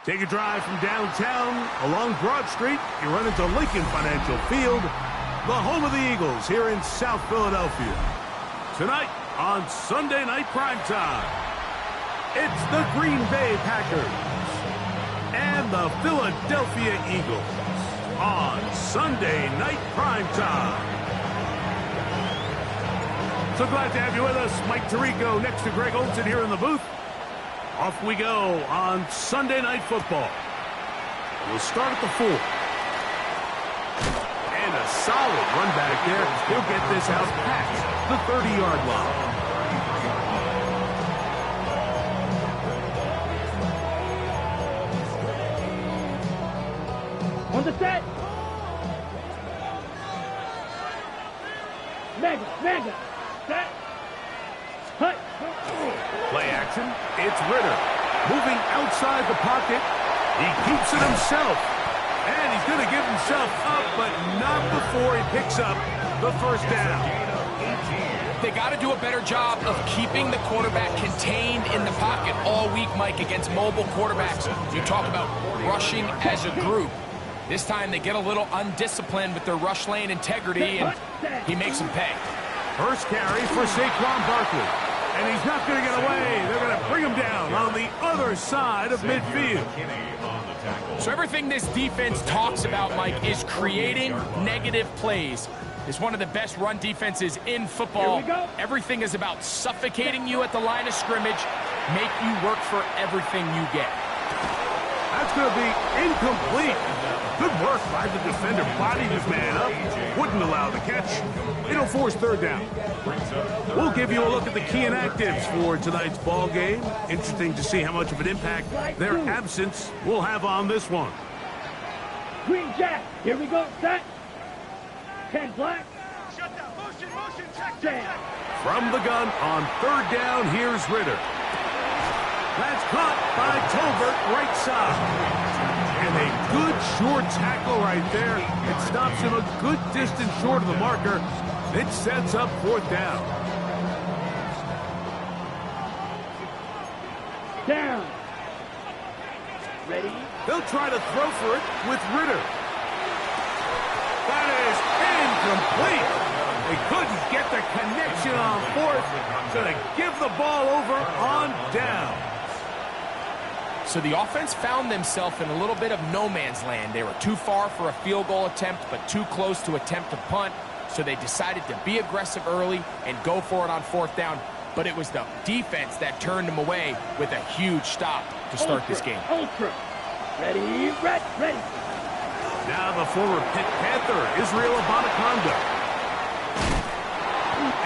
Take a drive from downtown along Broad Street. You run into Lincoln Financial Field, the home of the Eagles here in South Philadelphia. Tonight on Sunday Night Primetime, it's the Green Bay Packers and the Philadelphia Eagles on Sunday Night Primetime. So glad to have you with us. Mike Tirico next to Greg Olsen here in the booth. Off we go on Sunday Night Football. We'll start at the 4. And a solid run back there. He'll get this out past the 30-yard line. On the set. Mega. Set. Hut. Play action. It's Ritter. Moving outside the pocket. He keeps it himself. And he's going to give himself up, but not before he picks up the first down. They got to do a better job of keeping the quarterback contained in the pocket all week, Mike, against mobile quarterbacks. You talk about rushing as a group. This time they get a little undisciplined with their rush lane integrity, and he makes them pay. First carry for Saquon Barkley. And he's not going to get away. They're going to bring him down on the other side of midfield. So everything this defense talks about, Mike, is creating negative plays. It's one of the best run defenses in football. Everything is about suffocating you at the line of scrimmage, make you work for everything you get. That's going to be incomplete. Good work by the defender. Bodied his man up. Wouldn't allow the catch. It'll force third down. We'll give you a look at the key inactives for tonight's ball game. Interesting to see how much of an impact their absence will have on this one. Green Jack. Here we go. Set. 10 black. Shut down. Motion. Check. From the gun on third down, here's Ritter. That's caught by Tolbert right side. And a good short tackle right there. It stops him a good distance short of the marker. It sets up fourth down. Down. Ready? They'll try to throw for it with Ritter. That is incomplete. They couldn't get the connection on fourth, so they give the ball over on down. So the offense found themselves in a little bit of no man's land. They were too far for a field goal attempt, but too close to attempt a punt. So they decided to be aggressive early and go for it on fourth down. But it was the defense that turned them away with a huge stop to start this game. Ultra. Ready. Now the former Pitt Panther, Israel Abanikanda.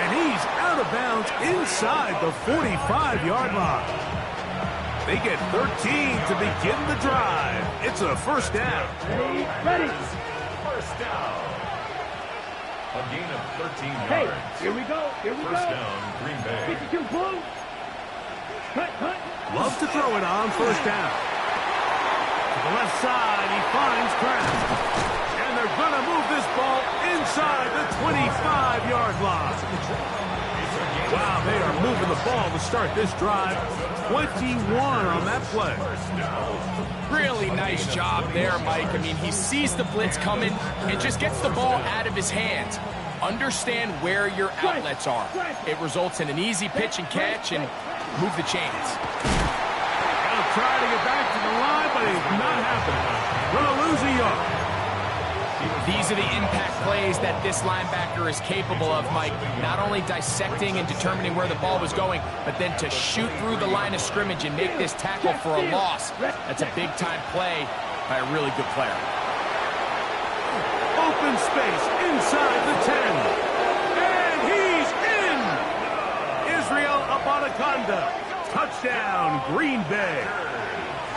And he's out of bounds inside the 45-yard line. They get 13 to begin the drive. It's a first down. Ready. First down. A gain of 13 yards. Hey, here we go. First down, Green Bay. 52 blue. Cut. Love to throw it on first down. To the left side, he finds Kraft. And they're going to move this ball inside the 25-yard line. Wow, they are moving the ball to start this drive. 21 on that play. Really nice job there, Mike. I mean, he sees the blitz coming and just gets the ball out of his hands. Understand where your outlets are. It results in an easy pitch and catch and move the chains. He'll try to get back to the line, but it's not happening. Going to lose a yard. These are the impact plays that this linebacker is capable of, Mike. Not only dissecting and determining where the ball was going, but then to shoot through the line of scrimmage and make this tackle for a loss. That's a big-time play by a really good player. Open space inside the 10. And he's in! Israel Abanikanda. Touchdown, Green Bay.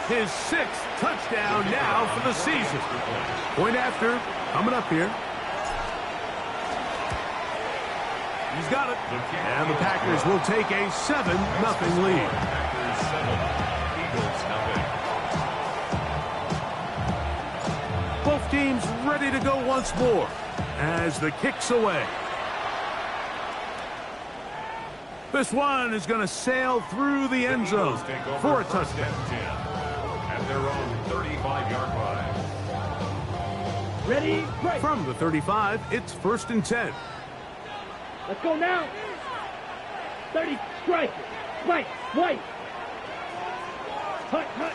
His 6th touchdown now for the season. Point after, coming up here. He's got it. And the Packers will take a 7-0 lead. Packers 7, Eagles 0. Both teams ready to go once more as the kick's away. This one is going to sail through the end zone for a touchdown. At at their own 35-yard line. Ready, break. From the 35, it's 1st and 10. Let's go now. 30, strike. White, white. Hut, hut.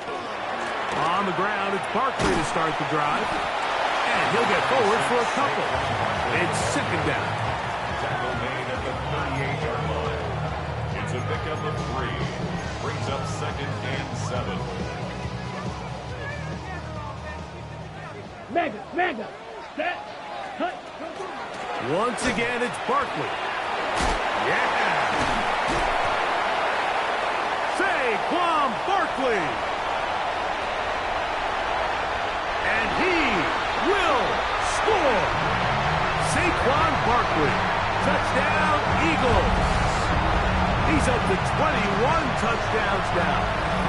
On the ground, it's Barkley to start the drive. And he'll get forward for a couple. It's 2nd down. Tackle made at the 38-yard line. It's a pickup of 3. Brings up 2nd and 7. Mega. Set. Hut. Once again, it's Barkley. Yeah! Saquon Barkley! And he will score! Saquon Barkley. Touchdown, Eagles! He's up to 21 touchdowns now.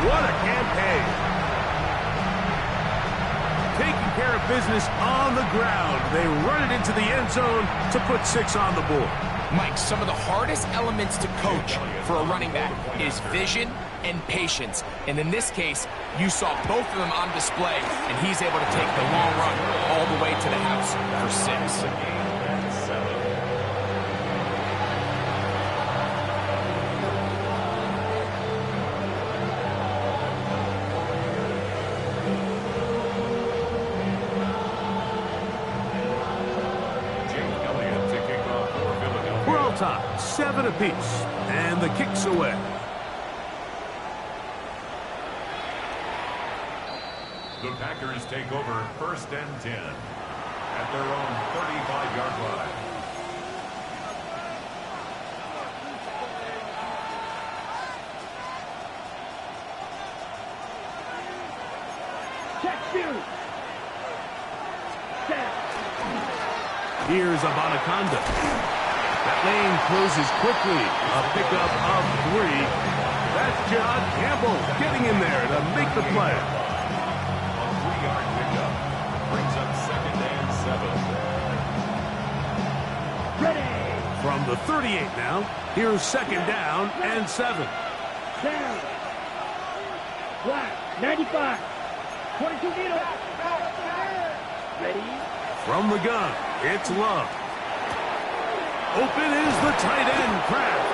What a campaign! Taking care of business on the ground. They run it into the end zone to put 6 on the board. Mike, some of the hardest elements to coach for a running back is vision and patience. And in this case, you saw both of them on display, and he's able to take the long run all the way to the house for 6. Tie, 7 apiece, and the kick's away. The Packers take over 1st and 10 at their own 35-yard line. Check Fury. Set. Here's Abanikanda. That lane closes quickly. A pickup of 3. That's John Campbell getting in there to make the play. A 3-yard pickup brings up 2nd and 7. Ready. From the 38 now, here's 2nd down and 7. Down. Black. 95. 22 needle. Ready. From the gun, it's Love. Open is the tight end, Kraft.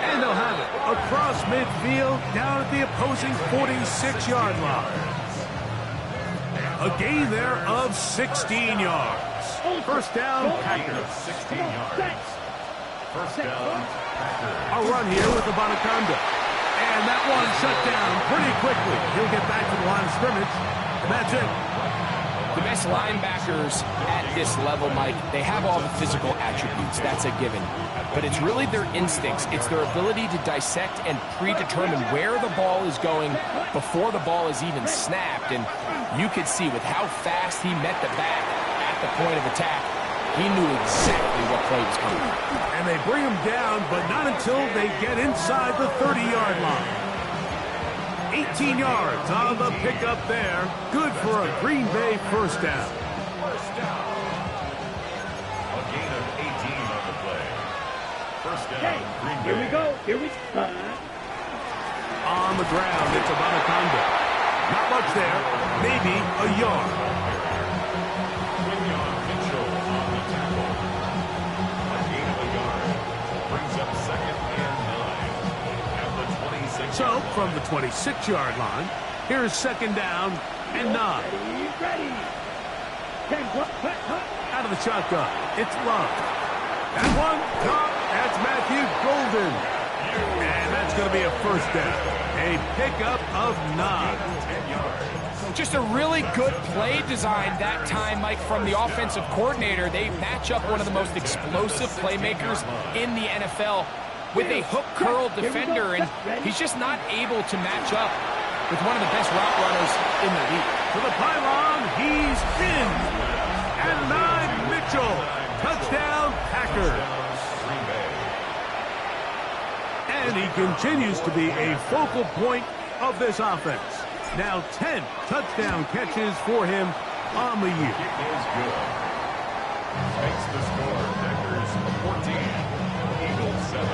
And they'll have it across midfield, down at the opposing 46-yard line. A gain there of 16 yards. 1st down, Packers. 16 yards. 1st down, Packers. A run here with the Abanikanda. And that one shut down pretty quickly. He'll get back to the line of scrimmage. And that's it. The best linebackers at this level, Mike, they have all the physical attributes. That's a given. But it's really their instincts. It's their ability to dissect and predetermine where the ball is going before the ball is even snapped. And you could see with how fast he met the back at the point of attack, he knew exactly what play was coming. And they bring him down, but not until they get inside the 30-yard line. 18 yards on the pickup there. Good for a Green Bay 1st down. 1st down. A gain of 18 on the play. 1st down, Green Bay. Here we go. Here we go. On the ground, it's Abanikanda. Not much there. Maybe a yard. Quinyon Mitchell on the tackle. A gain of a yard. Brings up 2nd and 9 at the 26. So, from the 26-yard line, here's 2nd down and 9. Ready. 10, Out of the shotgun, it's Love. That one, caught. That's Matthew Golden. And that's going to be a 1st down. A pickup of 9. 10 yards. Just a really good play design that time, Mike, from the offensive coordinator. They match up one of the most explosive playmakers in the NFL with a hook curl defender, and he's just not able to match up with one of the best route runners in the league. To the pylon, he's in. And 9, Mitchell. Touchdown, Packers. Green Bay. And he continues to be a focal point of this offense. Now 10 touchdown catches for him on the year. Kick is good. Makes the score. Packers 14. Eagles 7.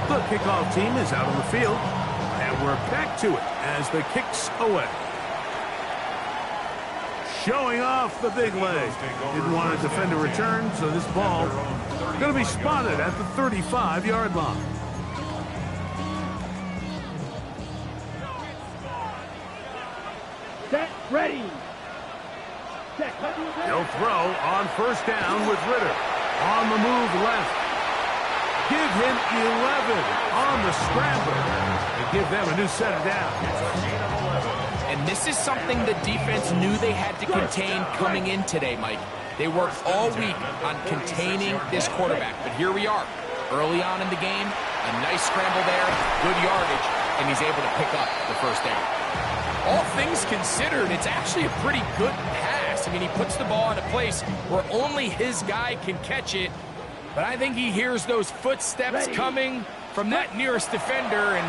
The kickoff team is out on the field. And we're back to it as the kick's away. Showing off the big leg. Didn't want to defend a return, so this ball going to be spotted at the 35-yard line. Set, ready. He'll throw on first down with Ritter. On the move left. Give him 11 on the scramble and give them a new set of downs. And this is something the defense knew they had to contain coming in today, Mike. They worked all week on containing this quarterback. But here we are, early on in the game, a nice scramble there, good yardage, and he's able to pick up the first down. All things considered, it's actually a pretty good pass. I mean, he puts the ball in a place where only his guy can catch it. But I think he hears those footsteps coming from that nearest defender, and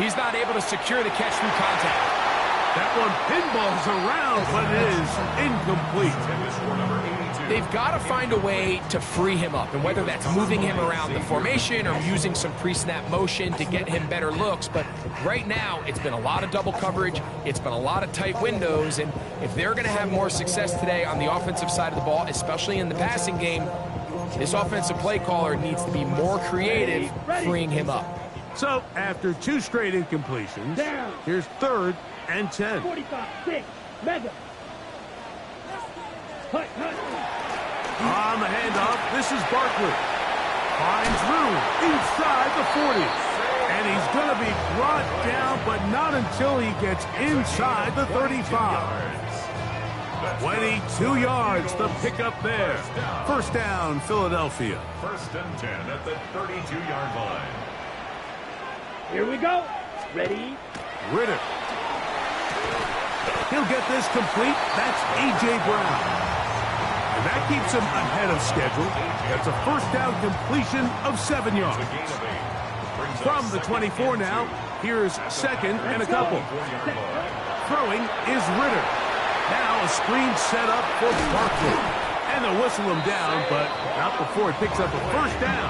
he's not able to secure the catch through contact. That one pinballs around, but it is incomplete. They've got to find a way to free him up, and whether that's moving him around the formation or using some pre-snap motion to get him better looks. But right now, it's been a lot of double coverage. It's been a lot of tight windows, and if they're going to have more success today on the offensive side of the ball, especially in the passing game, this offensive play caller needs to be more creative, freeing him up. So, after two straight incompletions, here's 3rd and 10. 45-6, mega. On the handoff, this is Barkley. Finds room inside the 40. And he's going to be brought down, but not until he gets inside the 35. 22 yards, the pickup there. First down, Philadelphia. 1st and 10 at the 32-yard line. Here we go. Ready? Ritter. He'll get this complete. That's A.J. Brown. And that keeps him ahead of schedule. That's a first down completion of 7 yards. From the 24 now, here's 2nd and a couple. Throwing is Ritter. Now a screen set up for Barkley. And they'll whistle him down, but not before he picks up a first down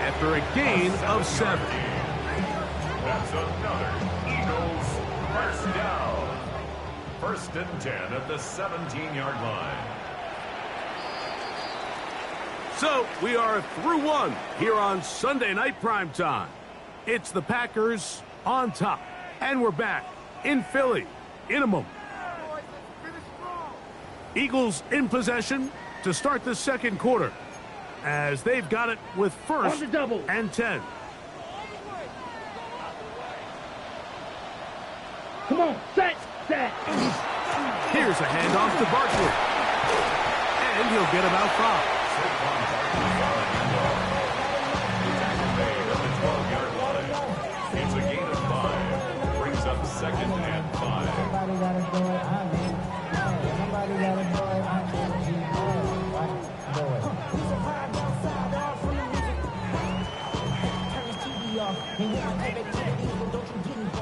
after a gain of 7. That's another Eagles first down. 1st and 10 at the 17-yard line. So we are through one here on Sunday Night Primetime. It's the Packers on top. And we're back in Philly in a moment. Eagles in possession to start the second quarter as they've got it with 1st and 10. Come on, set. Here's a handoff to Barkley. And he'll get about 5. It's a gain of 5. Brings up 2nd and 5.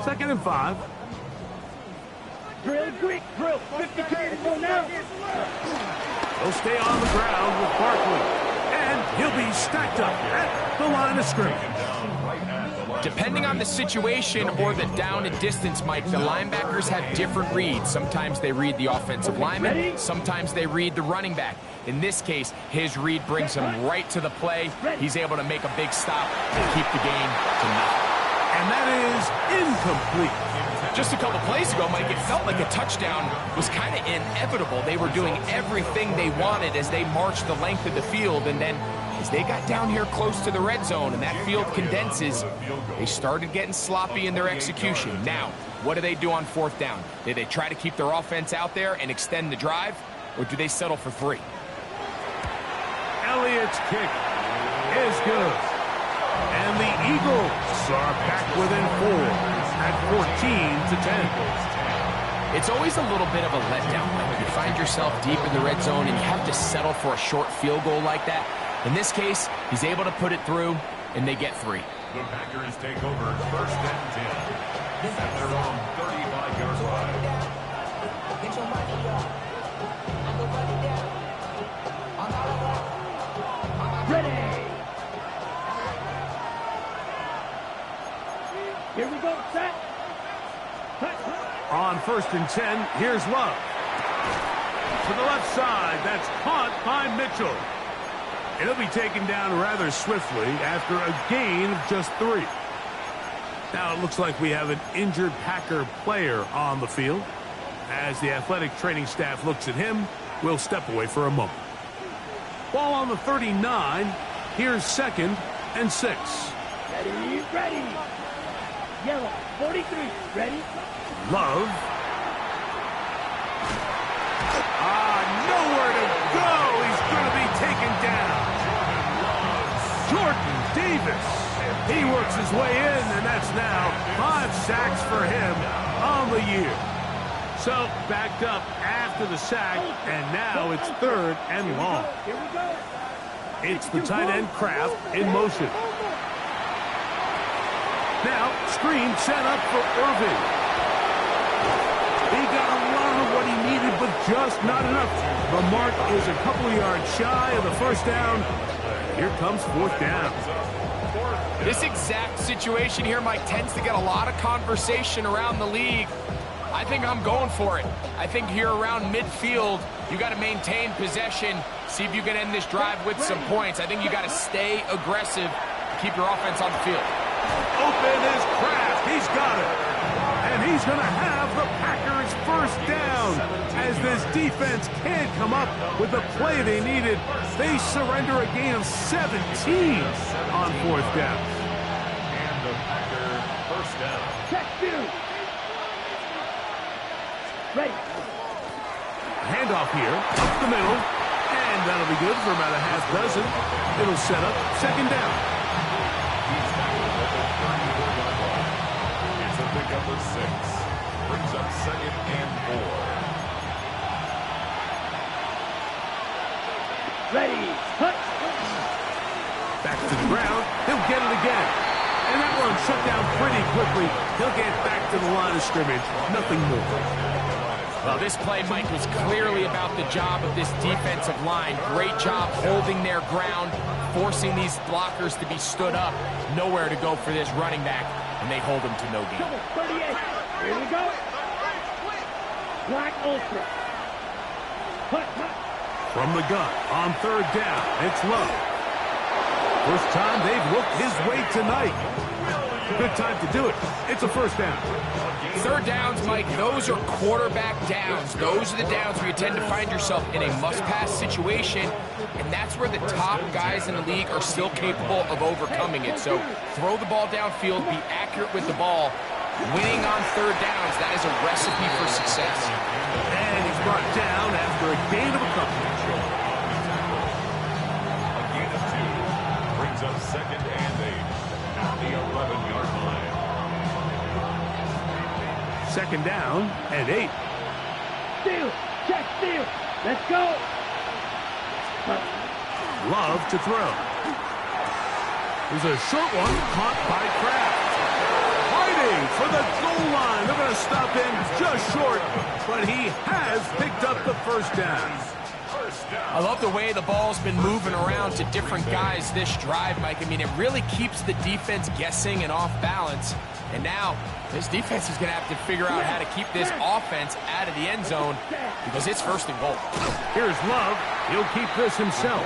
Second and 5. Drill, quick, drill. 52 to go now. He'll stay on the ground with Barkley. And he'll be stacked up at the line of scrimmage. Depending on the situation or the down and distance, Mike, the linebackers have different reads. Sometimes they read the offensive lineman. Sometimes they read the running back. In this case, his read brings him right to the play. He's able to make a big stop and keep the game to nothing. And that is incomplete. Just a couple plays ago, Mike, it felt like a touchdown was kind of inevitable. They were doing everything they wanted as they marched the length of the field, and then as they got down here close to the red zone and that field condenses, they started getting sloppy in their execution. Now, what do they do on 4th down? Do they try to keep their offense out there and extend the drive, or do they settle for 3? Elliott's kick is good. And the Eagles are back within 4 at 14 to 10. It's always a little bit of a letdown when you find yourself deep in the red zone and you have to settle for a short field goal like that. In this case, he's able to put it through, and they get 3. The Packers take over 1st and 10 at their own 35-yard line. Ready. Here we go, set. On 1st and 10, here's Love. To the left side, that's caught by Mitchell. It'll be taken down rather swiftly after a gain of just 3. Now it looks like we have an injured Packer player on the field. As the athletic training staff looks at him, we'll step away for a moment. Ball on the 39. Here's 2nd and 6. Ready, ready. Yellow, 43, ready? Love. Nowhere to go. He's going to be taken down. Jordan Davis. He works his way in, and that's now 5 sacks for him on the year. So, backed up after the sack, and now it's 3rd and long. Here we go. It's the tight end Kraft in motion. Now, screen set up for Irving. He got a lot of what he needed, but just not enough. The mark is a couple of yards shy of the first down. Here comes 4th down. This exact situation here, Mike, tends to get a lot of conversation around the league. I think I'm going for it. I think here around midfield, you got to maintain possession, see if you can end this drive with some points. I think you got to stay aggressive, keep your offense on the field. Open is Kraft. He's got it. And he's going to have the Packers first down. As this defense can't come up with the play they needed, they surrender a gain of 17 on 4th down. And the Packer first down. Check 2. Ready. Handoff here, up the middle, and that'll be good for about a half dozen. It'll set up 2nd down. He's tackled at the 34-yard line. It's a pickup of 6. Brings up 2nd and 4. Ready. Hut. Back to the ground. He'll get it again. And that one shut down pretty quickly. He'll get back to the line of scrimmage. Nothing more. Well, this play, Mike, was clearly about the job of this defensive line. Great job holding their ground, forcing these blockers to be stood up. Nowhere to go for this running back, and they hold him to no gain. 38. Here we go. Black Ultra. Hut, hut. From the gun, on 3rd down, it's Love. First time they've looked his way tonight. Good time to do it. It's a 1st down. 3rd downs, Mike, those are quarterback downs. Those are the downs where you tend to find yourself in a must-pass situation, and that's where the top guys in the league are still capable of overcoming it. So throw the ball downfield, be accurate with the ball. Winning on 3rd downs, that is a recipe for success. And he's brought down after a gain of a couple. A gain of 2. Brings up 2nd and 8. At the 11-yard line. 2nd down and 8. Steal. Check steal. Let's go. Love to throw. There's a short one caught by Kraft. Fighting for the goal line. They're going to stop him just short, but he has picked up the 1st down. I love the way the ball's been moving around to different guys this drive, Mike. I mean, it really keeps the defense guessing and off balance. And now, this defense is going to have to figure out how to keep this offense out of the end zone because it's 1st and goal. Here's Love. He'll keep this himself.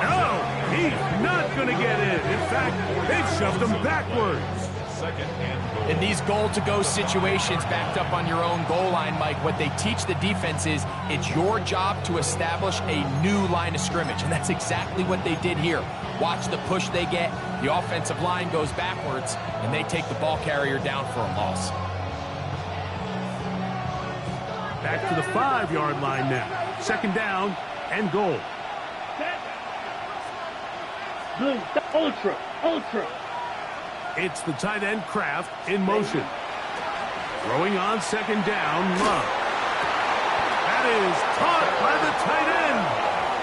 No, he's not going to get in. In fact, they've shoved him backwards. 2nd and goal. In these goal-to-go situations backed up on your own goal line, Mike, what they teach the defense is it's your job to establish a new line of scrimmage, and that's exactly what they did here. Watch the push they get. The offensive line goes backwards, and they take the ball carrier down for a loss. Back to the 5-yard line now. 2nd down and goal. Blue. Ultra. Ultra. It's the tight end Kraft in motion. Throwing on 2nd down, Love. That is caught by the tight end,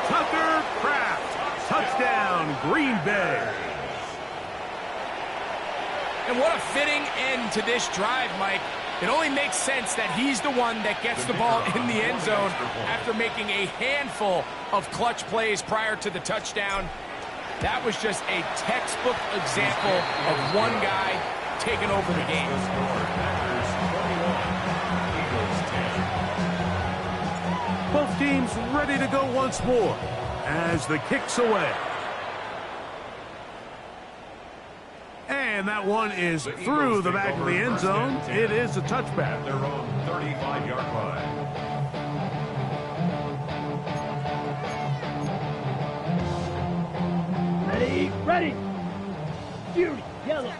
Tucker Kraft. Touchdown, Green Bay. And what a fitting end to this drive, Mike. It only makes sense that he's the one that gets the ball in the end zone after making a handful of clutch plays prior to the touchdown. That was just a textbook example of one guy taking over the game. ready to go once more as the kick's away. And that one is through the back of the end zone. It is a touchback. Their own 35-yard line. Ready, ready. Fury, yellow.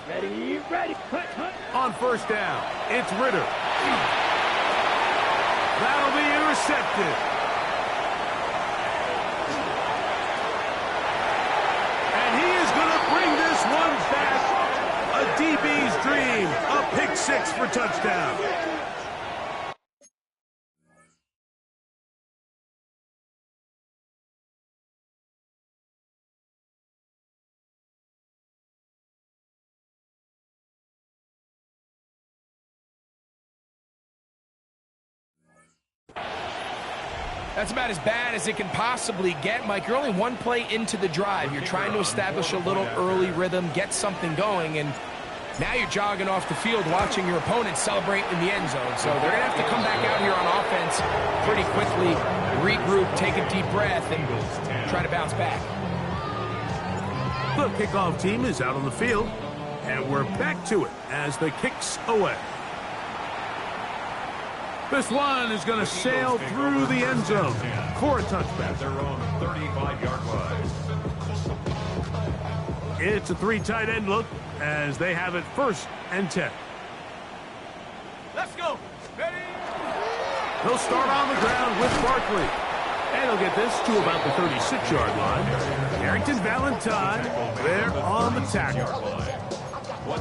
Ready, ready. Cut, cut. On first down, it's Ritter. That'll be intercepted. And he is going to bring this one back. A DB's dream. A pick six for touchdown. That's about as bad as it can possibly get, Mike. You're only one play into the drive. You're trying to establish a little early rhythm, get something going, and now you're jogging off the field watching your opponent celebrate in the end zone. So they're going to have to come back out here on offense pretty quickly, regroup, take a deep breath, and try to bounce back. The kickoff team is out on the field, and we're back to it as the kick's away. This one is going to sail through the end zone for a touchback. Their own 35-yard line. It's a three tight end look as they have it 1st and 10. Let's go. Ready? They'll start on the ground with Barkley. And he'll get this to about the 36-yard line. Harrington Valentine there on the tackle.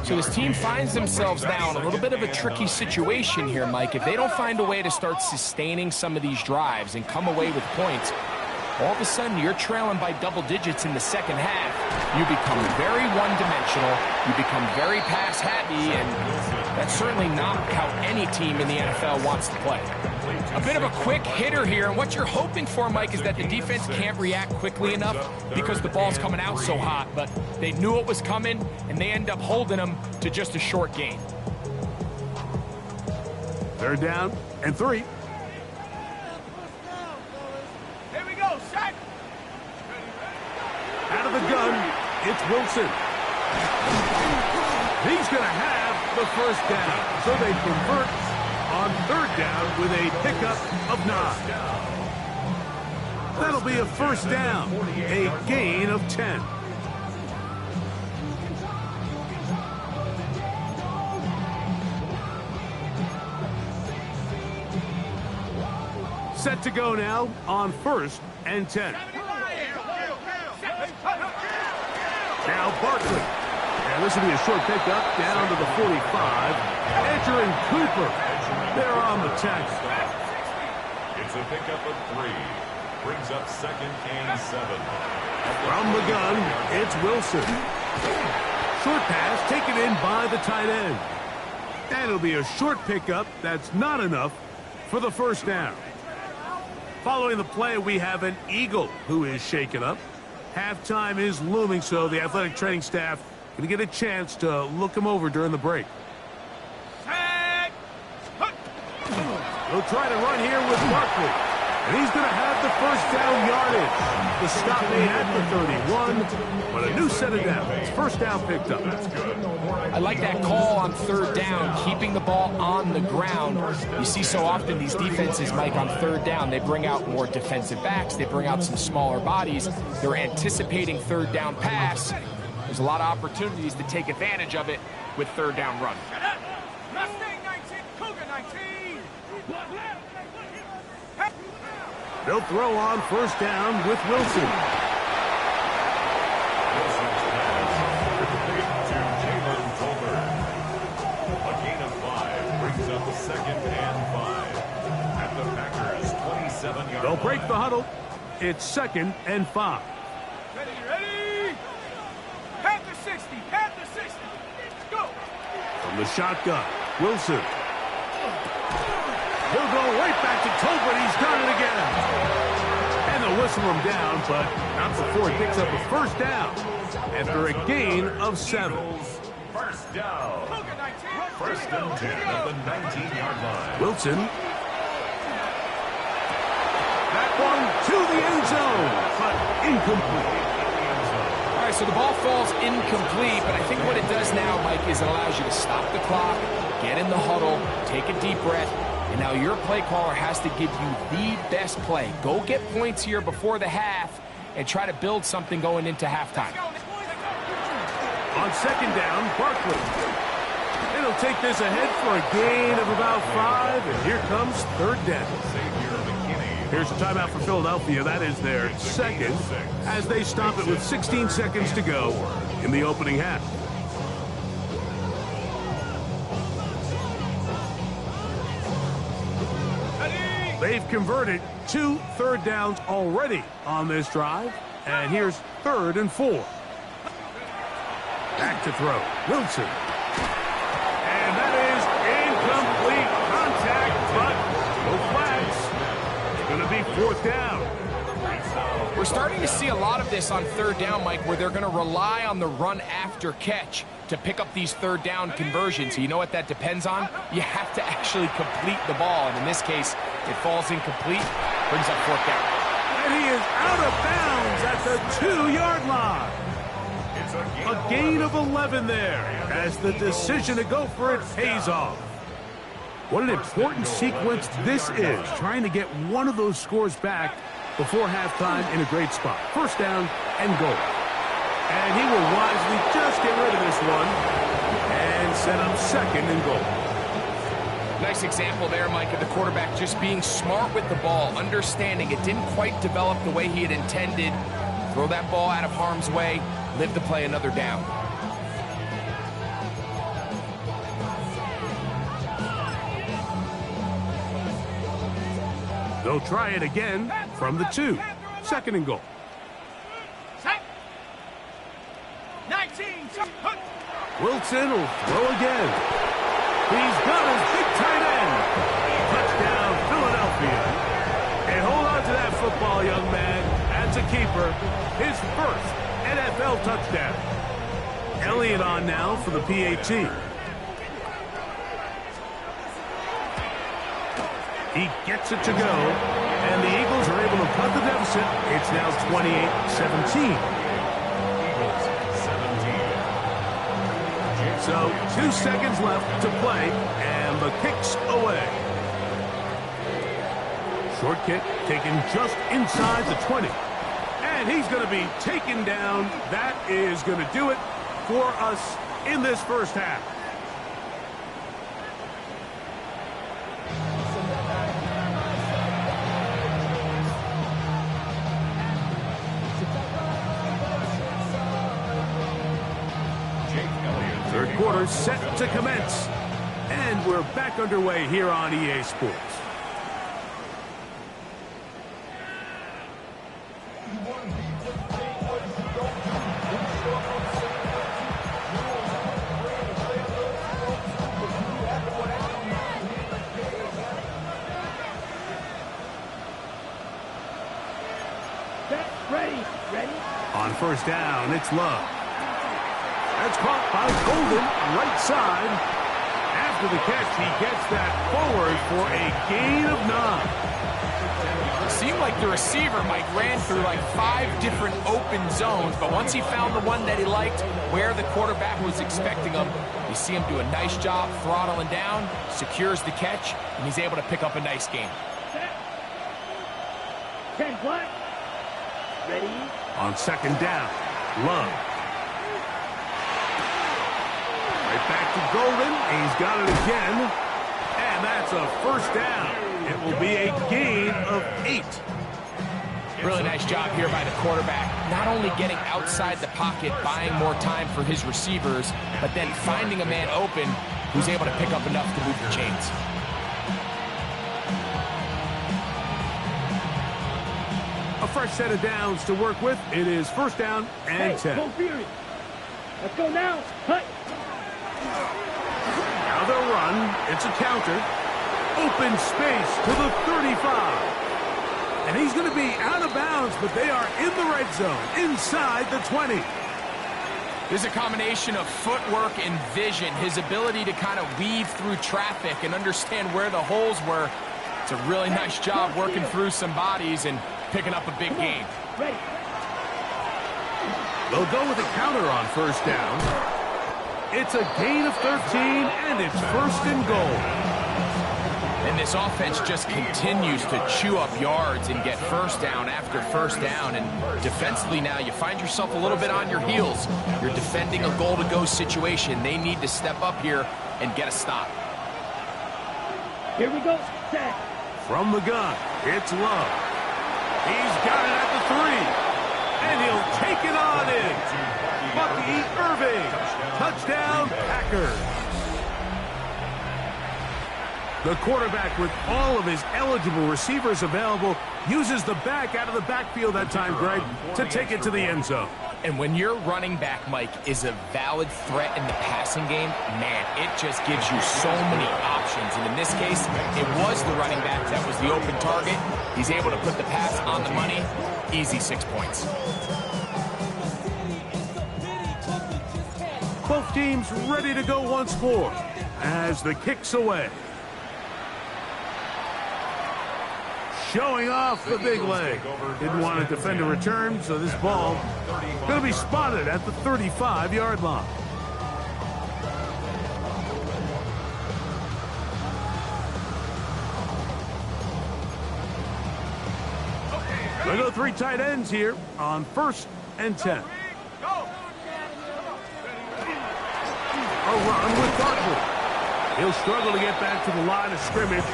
So this team finds themselves now in a little bit of a tricky situation here, Mike. If they don't find a way to start sustaining some of these drives and come away with points, all of a sudden you're trailing by double digits in the second half. You become very one-dimensional. You become very pass-happy, and that's certainly not how any team in the NFL wants to play. A bit of a quick hitter here, and what you're hoping for, Mike, is that the defense can't react quickly enough because the ball's coming out so hot, but they knew it was coming, and they end up holding them to just a short gain. 3rd down and 3. Here we go, set! Out of the gun, it's Wilson. He's going to have the 1st down, so they convert on 3rd down with a pickup of 9. That'll be a 1st down, a gain of 10. Set to go now on 1st and 10. Now Barkley. And this will be a short pickup down to the 45. Entering Cooper. They're on the tackle. It's a pickup of 3. Brings up 2nd and 7. From the gun, it's Wilson. Short pass taken in by the tight end. And it'll be a short pickup that's not enough for the 1st down. Following the play, we have an Eagle who is shaken up. Halftime is looming, so the athletic training staff going to get a chance to look him over during the break. He'll try to run here with Barkley. And he's going to have the 1st down yardage. The stop made at the 31, but a new set of downs. 1st down picked up. I like that call on 3rd down, keeping the ball on the ground. You see so often these defenses, Mike, on 3rd down, they bring out more defensive backs. They bring out some smaller bodies. They're anticipating 3rd down pass. There's a lot of opportunities to take advantage of it with 3rd down run. Mustang 19, Cougar 19. They'll throw on 1st down with Wilson. Wilson's pass to Jalen Tolbert. A gain of 5 brings up 2nd and 5 at the Packers' 27-yard They'll line. break the huddle. It's 2nd and 5. Ready? Panther 60, Panther 60. Go. From the shotgun, Wilson. He'll go right back to Tolbert. He's done it again. And they'll whistle him down, but not before he picks up a 1st down after a gain of 7. 1st down. Cougar 19. 1st and 10 at the 19-yard line. Wilson to the end zone, but incomplete. All right, so the ball falls incomplete, but I think what it does now, Mike, is it allows you to stop the clock, get in the huddle, take a deep breath, and now your play caller has to give you the best play. Go get points here before the half and try to build something going into halftime. On second down, Barkley. It'll take this ahead for a gain of about 5, and here comes third down. Here's a timeout for Philadelphia. That is their second, as they stop it with 16 seconds to go in the opening half. They've converted 2 third downs already on this drive, and here's 3rd and 4. Back to throw, Wilson. And that is incomplete contact, but no flags. It's going to be 4th down. We're starting to see a lot of this on 3rd down, Mike, where they're going to rely on the run after catch to pick up these 3rd down conversions. You know what that depends on? You have to actually complete the ball, and in this case, it falls incomplete, brings up 4th down. And he is out of bounds at the 2-yard line. A gain of 11 there, as the decision to go for it pays off. What an important sequence this is, trying to get one of those scores back before halftime in a great spot. 1st down and goal. And he will wisely just get rid of this one and set up 2nd and goal. Nice example there, Mike, of the quarterback just being smart with the ball, understanding it didn't quite develop the way he had intended. Throw that ball out of harm's way, live to play another down. They'll try it again from the 2. 2nd and goal. Set. 19. Wilson will throw again. He's got his big tight end. Touchdown, Philadelphia. And hold on to that football, young man. That's a keeper. His 1st NFL touchdown. Elliott on now for the PAT. He gets it to go, and the Eagles are able to cut the deficit. It's now 28-17. So 2 seconds left to play, and the kick's away. Short kick taken just inside the 20. And he's going to be taken down. That is going to do it for us in this first half. Third quarter set to commence. And we're back underway here on EA Sports. On 1st down, it's Love. That's caught by Golden, right side. After the catch, he gets that forward for a gain of 9. It seemed like the receiver, Mike, ran through like 5 different open zones, but once he found the one that he liked, where the quarterback was expecting him, you see him do a nice job throttling down, secures the catch, and he's able to pick up a nice gain. 10 black. Ready? On 2nd down, Love. Right back to Golden. He's got it again. And that's a 1st down. It will be a gain of 8. Really nice job here by the quarterback. Not only getting outside the pocket, buying more time for his receivers, but then finding a man open who's able to pick up enough to move the chains. A fresh set of downs to work with. It is 1st down and 10. Go Fury. Let's go now. Cut. Now they'll run. It's a counter. Open space to the 35. And he's going to be out of bounds, but they are in the red zone, inside the 20. There's a combination of footwork and vision, his ability to kind of weave through traffic and understand where the holes were. It's a really nice job working through some bodies and picking up a big gain. Ready. They'll go with a counter on first down. It's a gain of 13, and it's first and goal. And this offense just continues to chew up yards and get first down after first down. And defensively now, you find yourself a little bit on your heels. You're defending a goal-to-go situation. They need to step up here and get a stop. Here we go. Set. From the gun, it's Love. He's got it at the 3, and he'll take it on in. Bucky Irving, touchdown Packers. The quarterback, with all of his eligible receivers available, uses the back out of the backfield that time, Greg, to take it to the end zone. And when your running back, Mike, is a valid threat in the passing game, man, it just gives you so many options. And in this case, it was the running back that was the open target. He's able to put the pass on the money. Easy 6 points. Both teams ready to go once more as the kick's away. Showing off the big leg. Didn't want to defend a return, so this ball going to be spotted at the 35-yard line. They go 3 tight ends here on 1st and 10. A run with Barkley. He'll struggle to get back to the line of scrimmage.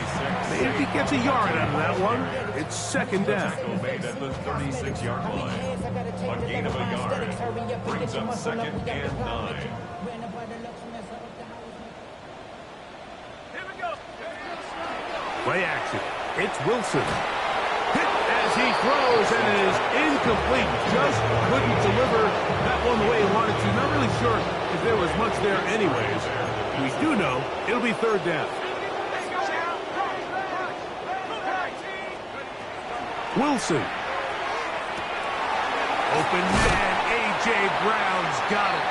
Maybe he gets a yard out of that one. It's 2nd down. Made at the 36-yard line. A gain of a yard brings up 2nd and 9. Play action. It's Wilson. Hit as he throws, and it is incomplete. Just couldn't deliver that one the way he wanted to. Not really sure if there was much there anyways. We do know it'll be 3rd down. Wilson. Open man, A.J. Brown's got it.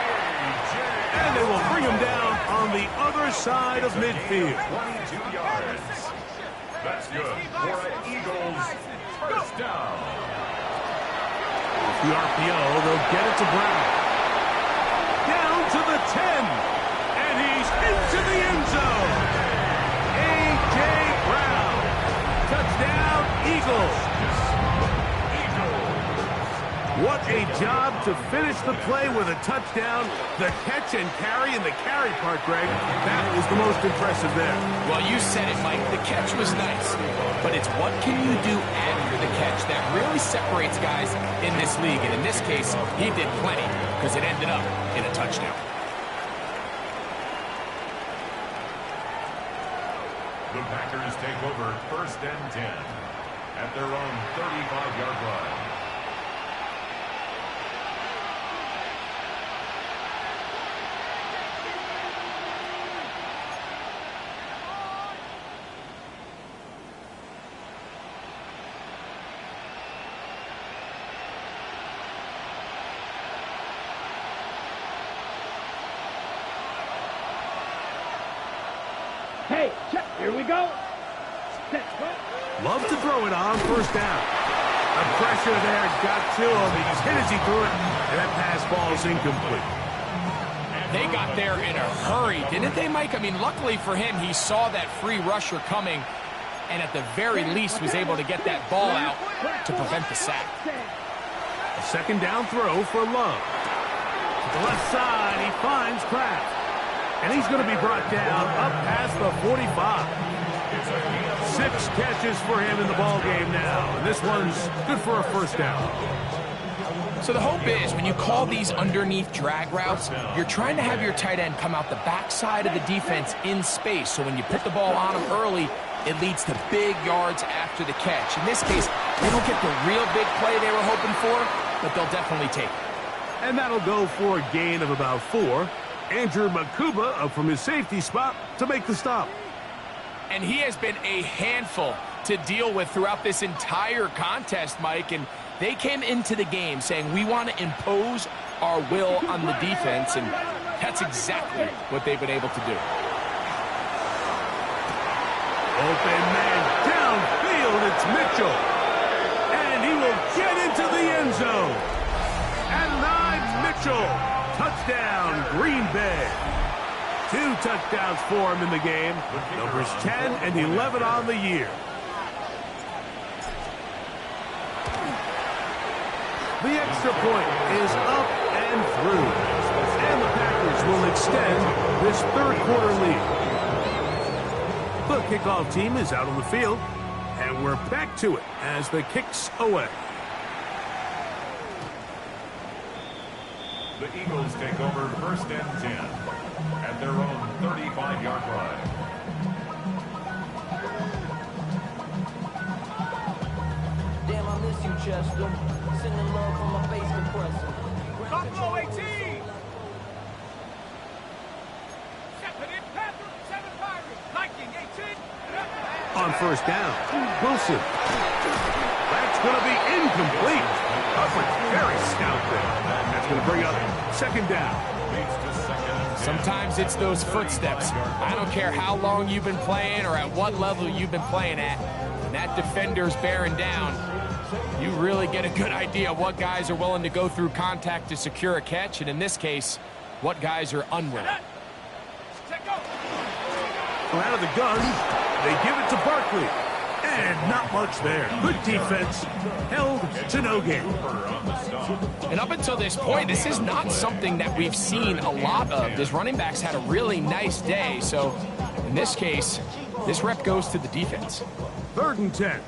And they will bring him down on the other side of midfield. 22 yards. That's good for an Eagles first down. The RPO, they'll get it to Brown. Down to the 10. And he's into the end zone. A.J. Brown. Touchdown, Eagles. What a job to finish the play with a touchdown. The catch and carry, and the carry part, Greg, that was the most impressive there. Well, you said it, Mike. The catch was nice. But it's what can you do after the catch that really separates guys in this league. And in this case, he did plenty because it ended up in a touchdown. The Packers take over 1st and 10 at their own 35-yard line. Hey, check. Here we go. Set. Love to throw it on 1st down. The pressure there got to him. He just hit as he threw it, and that pass ball is incomplete. They got there in a hurry, didn't they, Mike? I mean, luckily for him, he saw that free rusher coming, and at the very least was able to get that ball out to prevent the sack. A 2nd down throw for Love. To the left side, he finds Kraft. And he's going to be brought down up past the 45. 6 catches for him in the ball game now. And this one's good for a 1st down. So the hope is when you call these underneath drag routes, you're trying to have your tight end come out the backside of the defense in space. So when you put the ball on him early, it leads to big yards after the catch. In this case, they don't get the real big play they were hoping for, but they'll definitely take it. And that'll go for a gain of about 4. Andrew Makuba up from his safety spot to make the stop. And he has been a handful to deal with throughout this entire contest, Mike. And they came into the game saying, we want to impose our will on the defense. And that's exactly what they've been able to do. Open man downfield, it's Mitchell. And And he will get into the end zone. Adonai Mitchell. Touchdown, Green Bay. 2 touchdowns for him in the game. Numbers 10 and 11 on the year. The extra point is up and through. And the Packers will extend this third-quarter lead. The kickoff team is out on the field, and we're back to it as the kick's away. The Eagles take over 1st and 10 at their own 35-yard line. Damn, I miss you, Chester. Sending love from my face compressor. Buffalo 18. 7 Panthers, 7 Pirates. Viking 18. On first down, Wilson. That's going to be incomplete. Coverage very stout there. That's going to bring up 2nd down. Sometimes it's those footsteps. I don't care how long you've been playing or at what level you've been playing at. When that defender's bearing down, you really get a good idea what guys are willing to go through contact to secure a catch, and in this case, what guys are unwilling. Out of the gun, they give it to Barkley. And not much there. Good defense, held to no gain. And up until this point, this is not something that we've seen a lot of. This running back's had a really nice day, so in this case, this rep goes to the defense. 3rd and 10.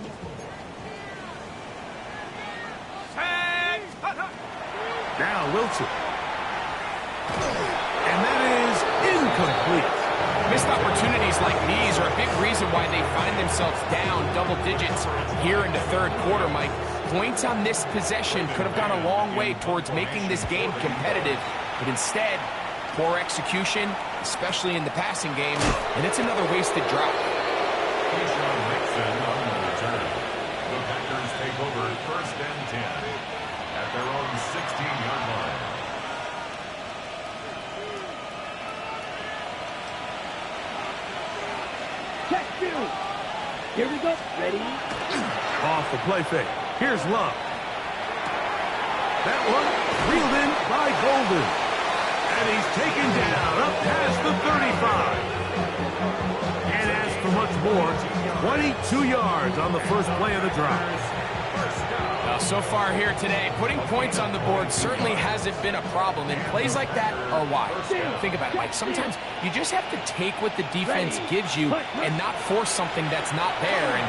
Now Wilson. And that is incomplete. Missed opportunities like these are a big reason why they find themselves down double digits here in the third quarter, Mike. Points on this possession could have gone a long way towards making this game competitive, but instead, poor execution, especially in the passing game, and it's another wasted drop. Keyshawn Nixon on the return. The Packers take over 1st and 10 at their own 16-yard line. Check 2. Here we go. Ready? Off the play fake. Here's Love. That one reeled in by Golden. And he's taken down up past the 35. And as for much more, 22 yards on the first play of the drive. Now, so far here today, putting points on the board certainly hasn't been a problem, and plays like that are why. Think about it, Mike. Sometimes you just have to take what the defense gives you and not force something that's not there, and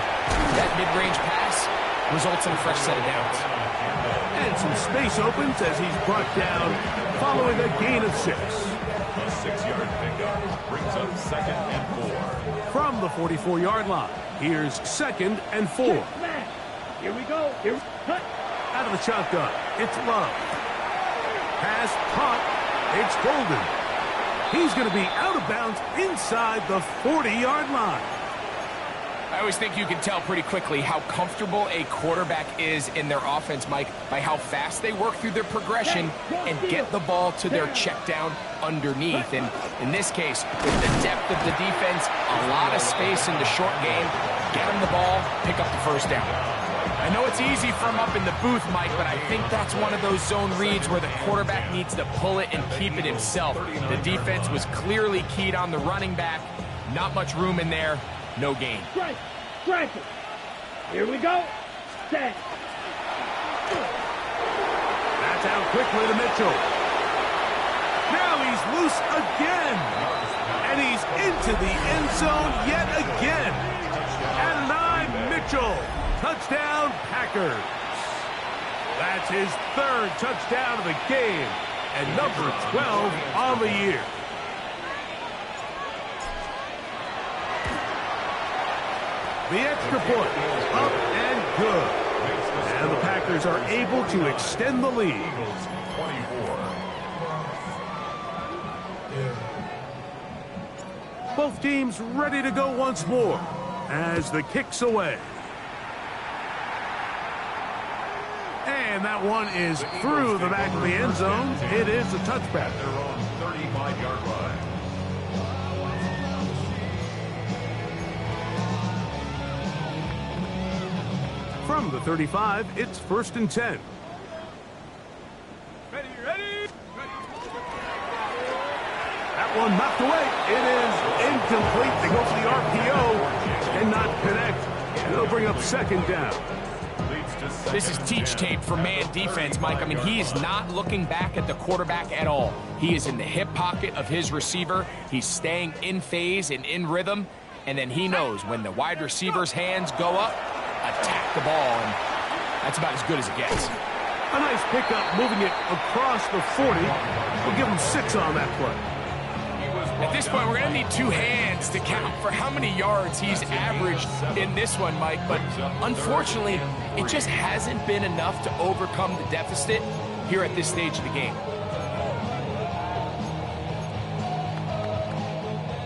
that mid-range pass results in a fresh set of downs. And some space opens as he's brought down following a gain of 6. A 6-yard pickup brings up 2nd and 4. From the 44-yard line, here's 2nd and 4. Smash. Here we go. Here. Cut. Out of the shotgun, it's Love. Pass, pop, it's Golden. He's going to be out of bounds inside the 40-yard line. I always think you can tell pretty quickly how comfortable a quarterback is in their offense, Mike, by how fast they work through their progression and get the ball to their check down underneath. And in this case, with the depth of the defense, a lot of space in the short game, get them the ball, pick up the first down. I know it's easy from up in the booth, Mike, but I think that's one of those zone reads where the quarterback needs to pull it and keep it himself. The defense was clearly keyed on the running back. Not much room in there. No gain. Strike. Strike it. Here we go. Set. That's out quickly to Mitchell. Now he's loose again. And he's into the end zone yet again. Adonai Mitchell. Touchdown, Packers. That's his 3rd touchdown of the game and number 12 on the year. The extra point, up and good. And the Packers are able to extend the lead. 24. Both teams ready to go once more as the kick's away. And that one is through the back of the end zone. It is a touchback. Their own 35-yard line. From the 35, it's 1st and 10. Ready, ready, ready. That one knocked away. It is incomplete. They go for the RPO and not connect. It'll bring up 2nd down. This is teach tape for man defense, Mike. I mean, he is not looking back at the quarterback at all. He is in the hip pocket of his receiver. He's staying in phase and in rhythm. And then he knows when the wide receiver's hands go up, attack the ball. And that's about as good as it gets. A nice pickup moving it across the 40. We'll give him 6 on that play. At this point, we're going to need 2 hands to count for how many yards he's averaged in this one, Mike. But unfortunately, it just hasn't been enough to overcome the deficit here at this stage of the game.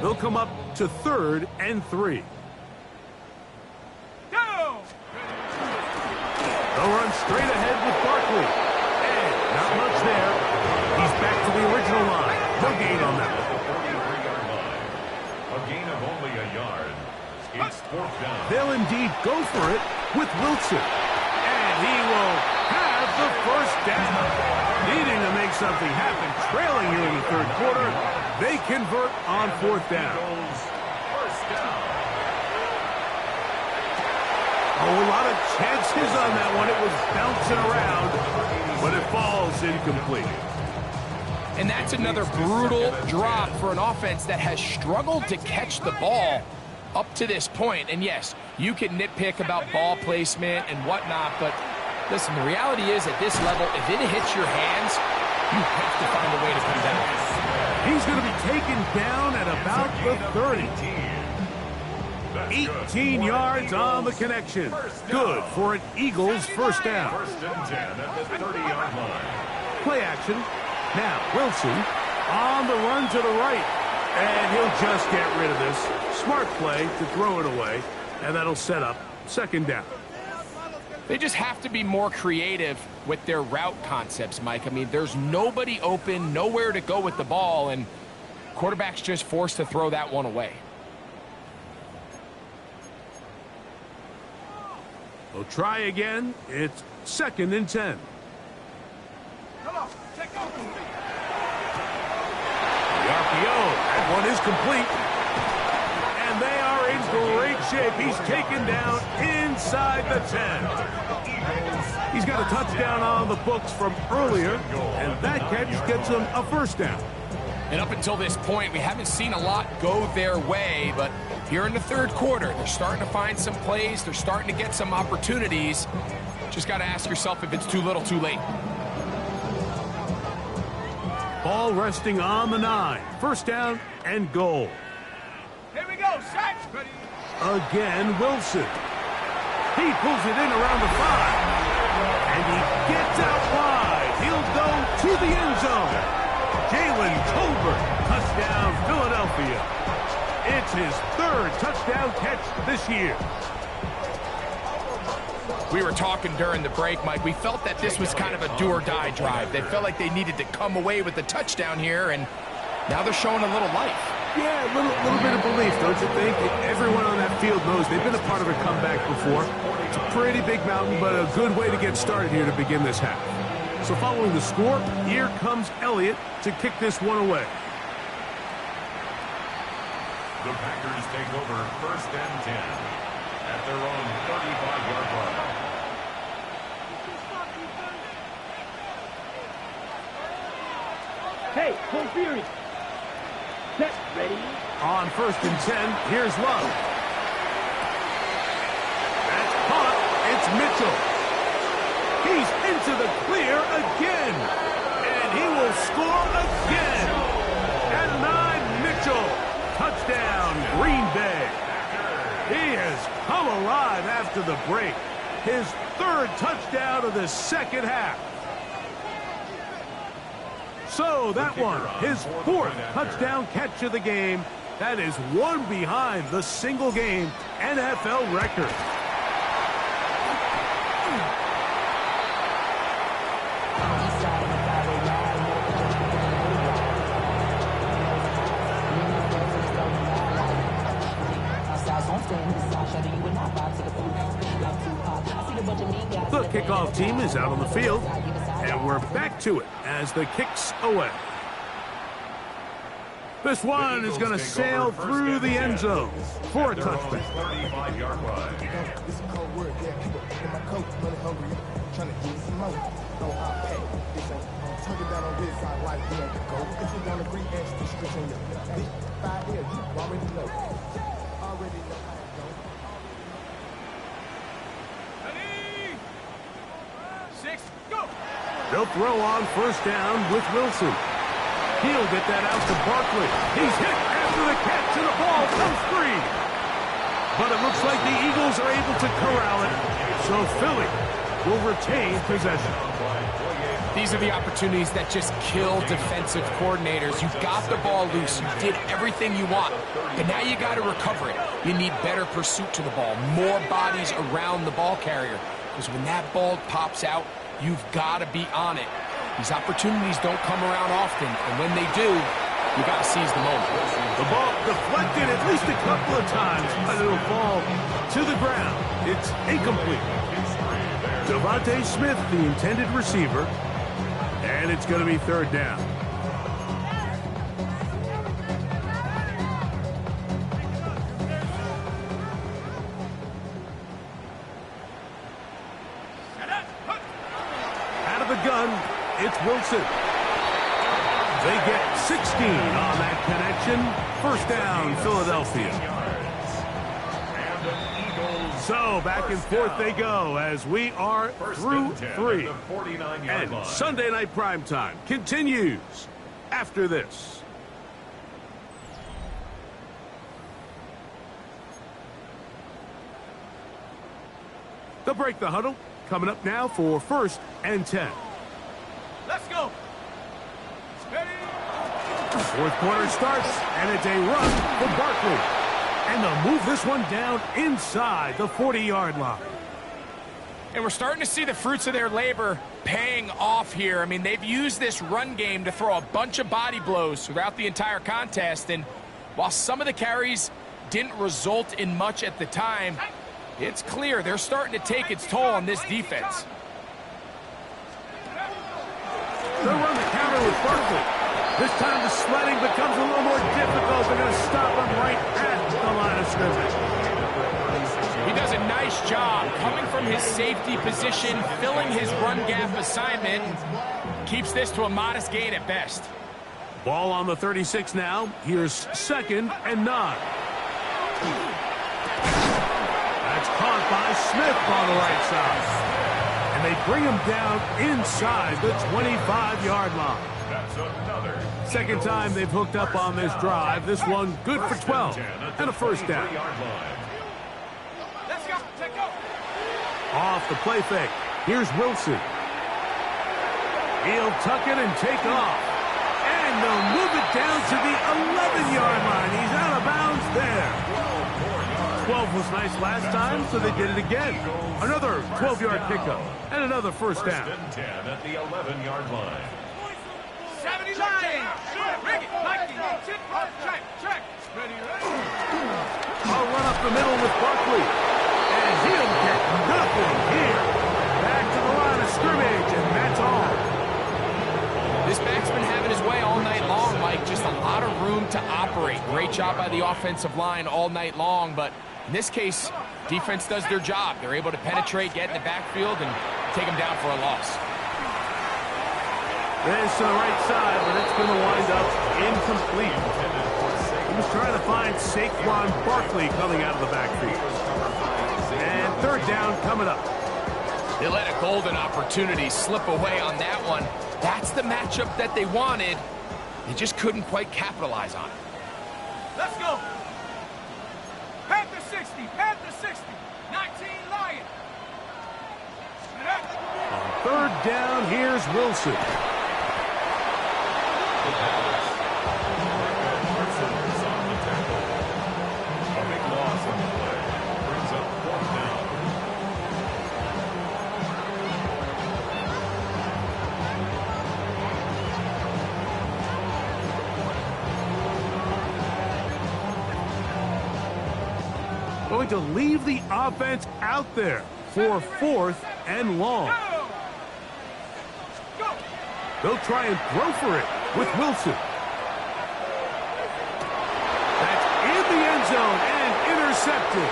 They'll come up to 3rd and 3. Go! They'll run straight ahead with Barkley. And not much there. He's back to the original line. No gain on that one. A gain of only a yard. It's 4th down. They'll indeed go for it with Wilson. And he will have the 1st down. Needing to make something happen, trailing here in the 3rd quarter, they convert on 4th down. First down. Oh, a lot of chances on that one. It was bouncing around, but it falls incomplete. And that's another brutal drop for an offense that has struggled to catch the ball up to this point. And yes, you can nitpick about ball placement and whatnot, but listen, the reality is at this level, if it hits your hands, you have to find a way to come down. He's going to be taken down at about the 30. 18 yards on the connection. Good for an Eagles 1st down. 1st and 10 at the 30-yard line. Play action. Now, Wilson on the run to the right. And he'll just get rid of this. Smart play to throw it away. And that'll set up 2nd down. They just have to be more creative with their route concepts, Mike. I mean, there's nobody open, nowhere to go with the ball, and quarterback's just forced to throw that one away. They'll try again. It's 2nd and 10. Come on, take over. The RPO. That one is complete. And they are in great shape. He's taken down inside the 10. He's got a touchdown on the books from earlier, and that catch gets him a 1st down. And up until this point, we haven't seen a lot go their way, but here in the 3rd quarter, they're starting to find some plays. They're starting to get some opportunities. Just got to ask yourself if it's too little, too late. Ball resting on the 9. 1st down and goal. Here we go, set. Ready. Again, Wilson. He pulls it in around the 5. And he gets out wide. He'll go to the end zone. Jalen Tolbert, touchdown, Philadelphia. It's his 3rd touchdown catch this year. We were talking during the break, Mike. We felt that this was kind of a do-or-die drive. They felt like they needed to come away with the touchdown here, and now they're showing a little life. Yeah, a little bit of belief, don't you think? Everyone on that field knows they've been a part of a comeback before. It's a pretty big mountain, but a good way to get started here to begin this half. So following the score, here comes Elliott to kick this one away. The Packers take over 1st and 10 at their own 35-yard line. Hey, full fury. Set, ready. On 1st and 10, here's Love. That's caught. It's Mitchell. He's into the clear again. And he will score again. At 9, Mitchell. Touchdown, Green Bay. He has come alive after the break. His 3rd touchdown of the 2nd half. So that one, his 4th touchdown catch of the game. That is one behind the single-game NFL record. The kickoff team is out on the field, and we're back to it as the kick's away. This one is going to sail through the end zone for a touchdown. 35-yard line. It's a cold word, yeah. People in my coat, money hungry, trying to get some money. No, I pay. This ain't tugging down on this side like you ain't the goat. If you down the green ass, the stretch on your feet. 5 years, you already know. Already know how it goes. Ready? 6, go! They'll throw on first down with Wilson. He'll get that out to Barkley. He's hit after the catch, and the ball comes free. But it looks like the Eagles are able to corral it, so Philly will retain possession. These are the opportunities that just kill defensive coordinators. You got the ball loose. You did everything you want. But now you got to recover it. You need better pursuit to the ball, more bodies around the ball carrier. Because when that ball pops out, you've got to be on it. These opportunities don't come around often, and when they do, you got to seize the moment. The ball deflected at least a couple of times, but it'll fall to the ground. It's incomplete. Devontae Smith, the intended receiver, and it's going to be third down. Out of the gun, it's Wilson. They get 16 on that connection. First down, Philadelphia. So back and forth they go as we are through 3. And Sunday Night Primetime continues after this. They'll break the huddle. Coming up now for 1st and 10. Let's go! Ready? Fourth quarter starts, and it's a run for Barkley. And they'll move this one down inside the 40-yard line. And we're starting to see the fruits of their labor paying off here. I mean, they've used this run game to throw a bunch of body blows throughout the entire contest. And while some of the carries didn't result in much at the time, it's clear they're starting to take its toll on this defense. They'll run the counter with Barkley. This time the sledding becomes a little more difficult. They're going to stop him right at the line of scrimmage. He does a nice job coming from his safety position, filling his run gap assignment, keeps this to a modest gain at best. Ball on the 36 now. Here's 2nd and 9. That's caught by Smith on the right side. And they bring him down inside the 25-yard line. That's another. Second time they've hooked up on this drive. This one good for 12 and a first down. Let's go! Take go! Off the play fake. Here's Wilson. He'll tuck it and take off. And they'll move it down to the 11-yard line. He's out of bounds there. 12 was nice last time, so they did it again. Another 12-yard pickup and another first down. 1st and 10 at the 11-yard line. 79! Bring it! Mikey! Check! Ready, ready? I'll run up the middle with Barkley. And he'll get nothing here. Back to the line of scrimmage, and that's all. This back's been having his way all night long, Mike. Just a lot of room to operate. Great job by the offensive line all night long, but in this case, defense does their job. They're able to penetrate, get in the backfield, and take him down for a loss. This to the right side, but it's going to wind up incomplete. He was trying to find Saquon Barkley coming out of the backfield. And third down coming up. They let a golden opportunity slip away on that one. That's the matchup that they wanted. They just couldn't quite capitalize on it. Let's go! Panther 60! Panther 60! 19 Lion! On third down, here's Wilson. A big loss on the play. Brings up 4th down. Going to leave the offense out there. for 4th and long. They'll try and throw for it with Wilson. That's in the end zone and intercepted.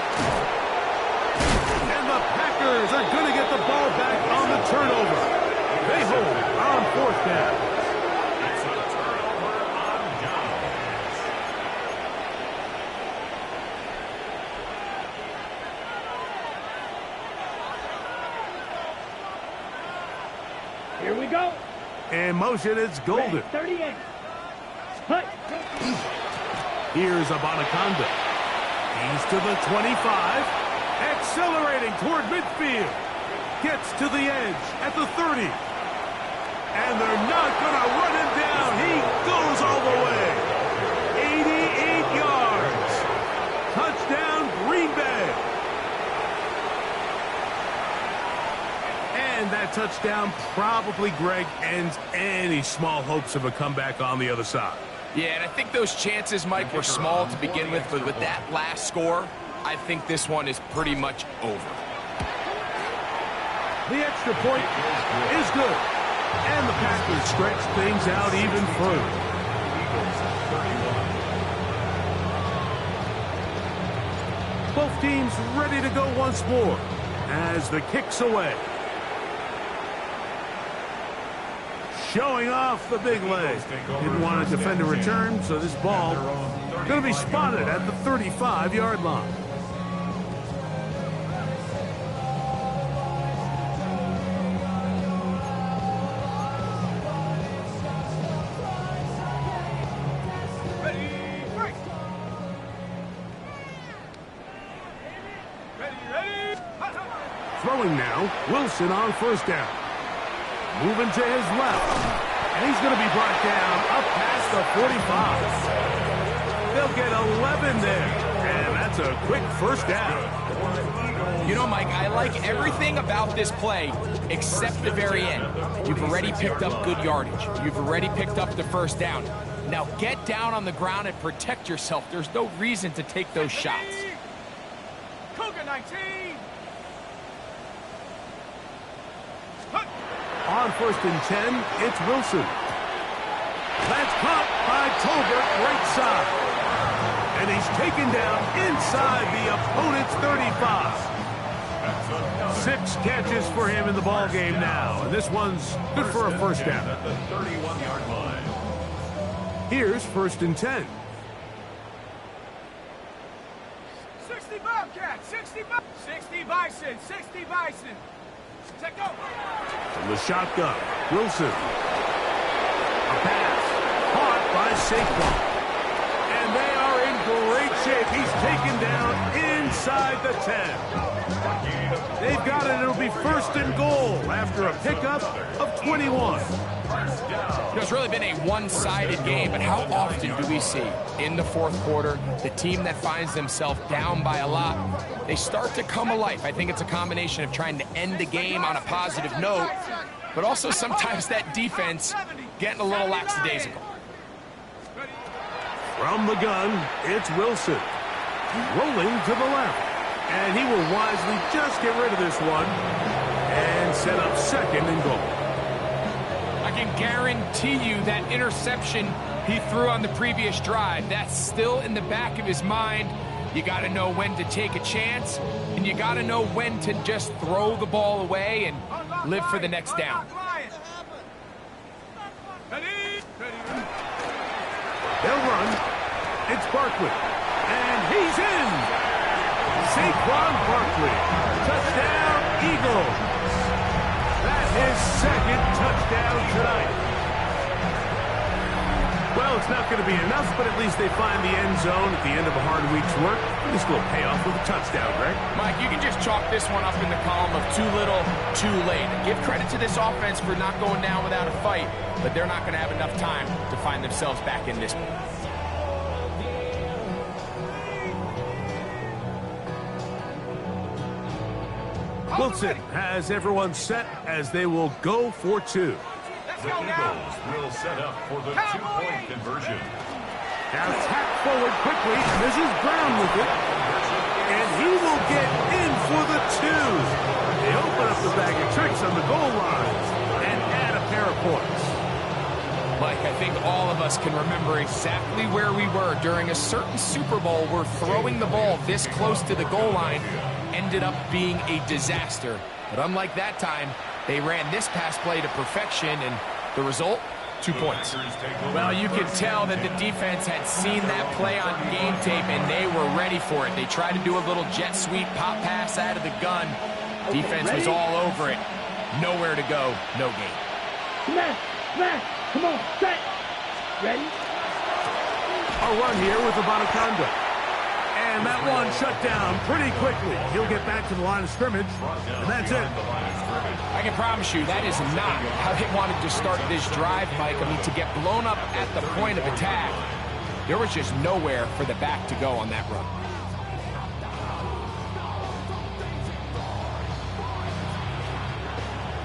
And the Packers are going to get the ball back on the turnover. They hold on 4th down. It's a turnover on downs. Here we go. In motion, it's Golden. 38. Hut. Here's Abanaconda. He's to the 25. Accelerating toward midfield. Gets to the edge at the 30. And they're not going to run him down. He goes all the way. 88 yards. Touchdown, Green Bay. And that touchdown probably, Greg, ends any small hopes of a comeback on the other side. Yeah, and I think those chances, Mike, were small to begin with, but with that last score, I think this one is pretty much over. The extra point is good. And the Packers stretch things out even further. Both teams ready to go once more as the kick's away. Showing off the big leg. Didn't want to defend a return, so this ball going to be spotted at the 35-yard line. Throwing now, Wilson on 1st down. Moving to his left. And he's going to be brought down up past the 45. They'll get 11 there. And that's a quick 1st down. You know, Mike, I like everything about this play except the very end. You've already picked up good yardage. You've already picked up the 1st down. Now get down on the ground and protect yourself. There's no reason to take those shots. Cougar 19. On 1st and 10, it's Wilson. That's caught by Tolbert, right side. And he's taken down inside the opponent's 35. 6 catches for him in the ball game now. And this one's good for a 1st down. At the 31-yard line. Here's 1st and 10. 60 Bobcat, 60 Bison, 60 Bison. Take over. From the shotgun, Wilson. A pass caught by Saquon. And they are in great shape. He's taken down inside the 10. They've got it. It'll be 1st and goal after a pickup of 21. You know, it's really been a one-sided game, but how often do we see in the 4th quarter the team that finds themselves down by a lot, they start to come alive? I think it's a combination of trying to end the game on a positive note, but also sometimes that defense getting a little lackadaisical. From the gun, it's Wilson. Rolling to the left. And he will wisely just get rid of this one and set up 2nd and goal. I can guarantee you that interception he threw on the previous drive, that's still in the back of his mind. You got to know when to take a chance, and you got to know when to just throw the ball away and live for the next down. They'll run. It's Barkley. And he's in. Saquon Barkley. Touchdown, Eagles. That's his 2nd touchdown tonight. Well, it's not going to be enough, but at least they find the end zone at the end of a hard week's work. This will pay off with a touchdown, Greg. Mike, you can just chalk this one up in the column of too little, too late. Give credit to this offense for not going down without a fight, but they're not going to have enough time to find themselves back in this one. Wilson has everyone set as they will go for 2. The Eagles will set up for the 2-point conversion. Now tapped forward quickly. This is Brown with it. And he will get in for the 2. They open up the bag of tricks on the goal line and add a pair of points. Mike, I think all of us can remember exactly where we were during a certain Super Bowl where throwing the ball this close to the goal line ended up being a disaster. But unlike that time, they ran this pass play to perfection, and the result, 2 points. Well, you could tell that the defense had seen that play on game tape, and they were ready for it. They tried to do a little jet sweep pop pass out of the gun. Defense was all over it. Nowhere to go, no game. Smash! Smash! Come on, set! Ready? A run here with Abanikanda. And that one shut down pretty quickly. He'll get back to the line of scrimmage, and that's it. I can promise you that is not how they wanted to start this drive, Mike. I mean, to get blown up at the point of attack, there was just nowhere for the back to go on that run.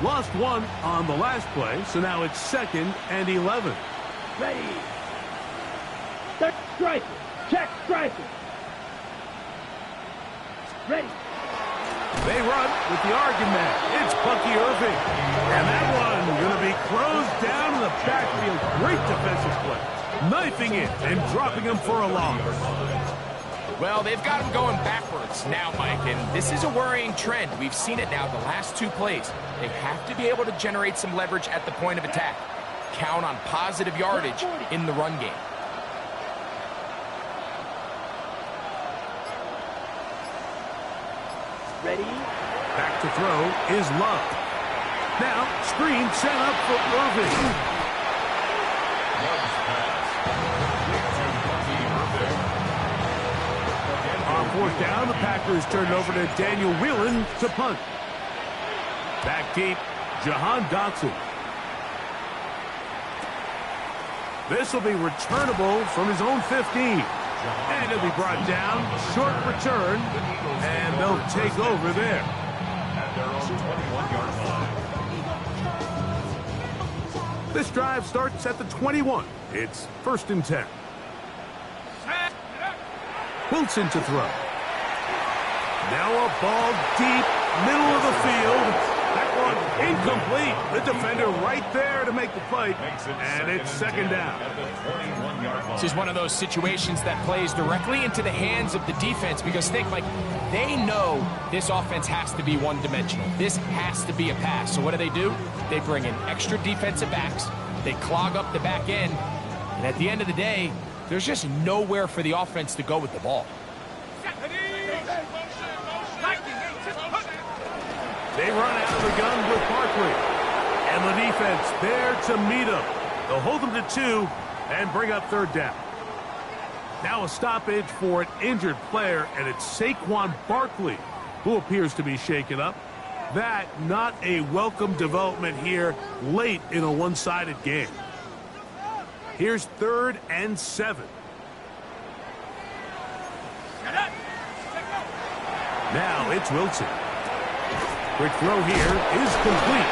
Lost one on the last play, so now it's 2nd and 11. Ready. Check striker. Check striker. Ready. They run with the argument. It's Bucky Irving. And that one going to be closed down in the backfield. Great defensive play. Knifing it and dropping him for a loss. Well, they've got him going backwards now, Mike, and this is a worrying trend. We've seen it now the last 2 plays. They have to be able to generate some leverage at the point of attack. Count on positive yardage in the run game. Ready. Back to throw is Love. Now, screen set up for Irving. On 4th down, the Packers turn it over to Daniel Whelan to punt. Back deep, Jahan Dotson. This will be returnable from his own 15. And it'll be brought down, short return, and they'll take over there. At their own 21-yard line. This drive starts at the 21. It's 1st and 10. Wilson to throw. Now a ball deep, middle of the field. That one incomplete. The defender right there to make the play. And it's 2nd down. This is one of those situations that plays directly into the hands of the defense because think, like, they know this offense has to be one-dimensional. This has to be a pass. So what do? They bring in extra defensive backs. They clog up the back end. And at the end of the day, there's just nowhere for the offense to go with the ball. They run out of the gun with Barkley. And the defense there to meet them. They'll hold them to 2 and bring up 3rd down. Now a stoppage for an injured player, and it's Saquon Barkley who appears to be shaken up. That not a welcome development here late in a one-sided game. Here's 3rd and 7. Now it's Wilson. Quick throw here is complete.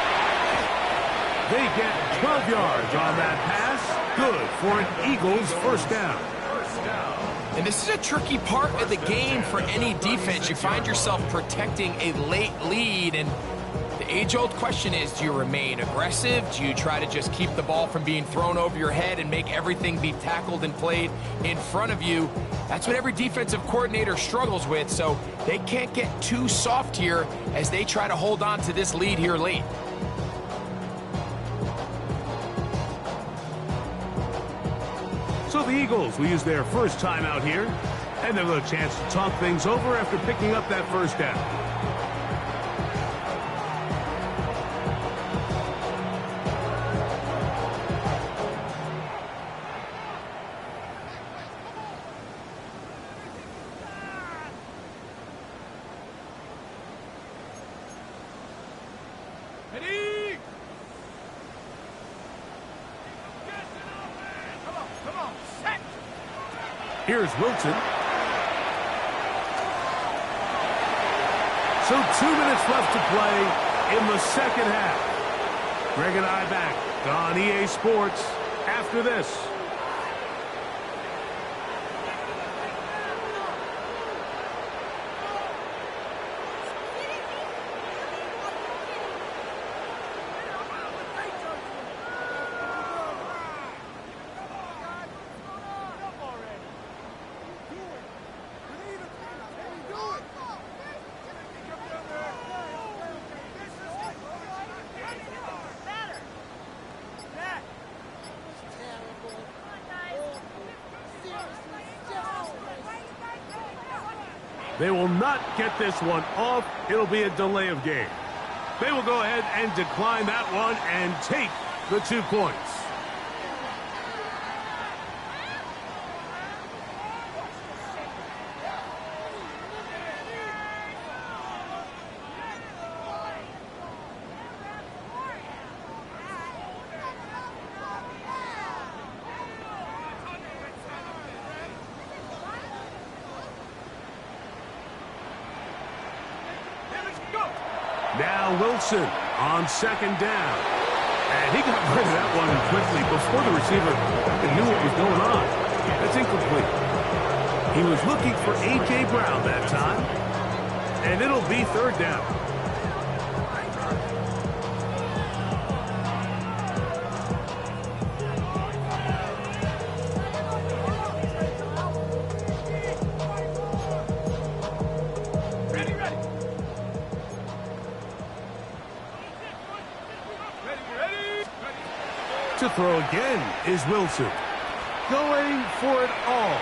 They get 12 yards on that pass. Good for an Eagles 1st down. And this is a tricky part of the game for any defense. You find yourself protecting a late lead, and the age-old question is, do you remain aggressive? Do you try to just keep the ball from being thrown over your head and make everything be tackled and played in front of you? That's what every defensive coordinator struggles with, so they can't get too soft here as they try to hold on to this lead here late. So the Eagles will use their first timeout here, and they'll have a chance to talk things over after picking up that 1st down. Here's Wilson. So 2 minutes left to play in the 2nd half. Greg and I back on EA Sports after this. They will not get this one off. It'll be a delay of game. They will go ahead and decline that one and take the 2 points. Now Wilson on 2nd down. And he got rid of that one quickly before the receiver even knew what was going on. That's incomplete. He was looking for A.J. Brown that time. And it'll be 3rd down. To throw again is Wilson. Going for it all.